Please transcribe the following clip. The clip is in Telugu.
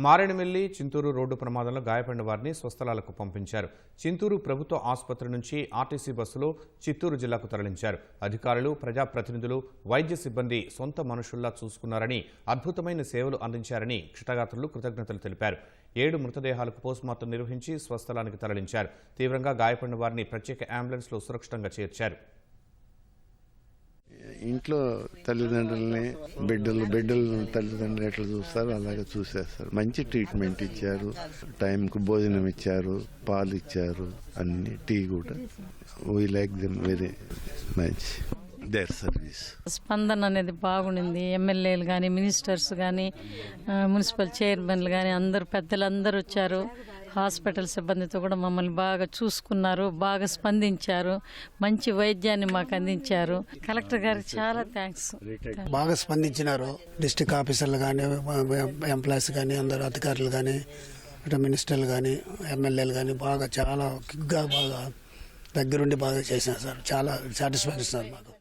మారేడుమిల్లి చింతూరు రోడ్డు ప్రమాదంలో గాయపడిన వారిని స్వస్థలాలకు పంపించారు. చింతూరు ప్రభుత్వ ఆసుపత్రి నుంచి ఆర్టీసీ బస్సులో చిత్తూరు జిల్లాకు తరలించారు. అధికారులు, ప్రజాప్రతినిధులు, వైద్య సిబ్బంది సొంత మనుషుల్లా చూసుకున్నారని, అద్భుతమైన సేవలు అందించారని క్షతగాత్రులు కృతజ్ఞతలు తెలిపారు. 7 మృతదేహాలకు పోస్టుమార్టం నిర్వహించి స్వస్థలానికి తరలించారు. తీవ్రంగా గాయపడిన వారిని ప్రత్యేక అంబులెన్స్లో సురక్షితంగా చేర్చారు. ఇంట్లో తల్లిదండ్రులని బిడ్డలు తల్లిదండ్రులు ఎట్లా చూస్తారు అలాగే చూసేస్తారు. మంచి ట్రీట్మెంట్ ఇచ్చారు, టైంకు భోజనం ఇచ్చారు, పాలు ఇచ్చారు, అన్ని టీ కూడా. We like them very much there service. స్పందన అనేది బాగుండింది. ఎమ్మెల్యేలు కానీ, మినిస్టర్స్ కానీ, మున్సిపల్ చైర్మన్లు కానీ అందరూ పెద్దలందరూ వచ్చారు. హాస్పిటల్ సిబ్బందితో కూడా మమ్మల్ని బాగా చూసుకున్నారు, బాగా స్పందించారు, మంచి వైద్యాన్ని మాకు అందించారు. కలెక్టర్ గారికి చాలా థ్యాంక్స్. బాగా స్పందించినారు. డిస్ట్రిక్ట్ ఆఫీసర్లు కానీ, ఎంప్లాయీస్ కానీ, అందరు అధికారులు కానీ, అటు మినిస్టర్లు కానీ, ఎమ్మెల్యేలు కానీ బాగా చాలా క్విక్గా బాగా దగ్గరుండి బాగా చేసినారు సార్. చాలా సాటిస్ఫాక్షన్ సార్ మాకు.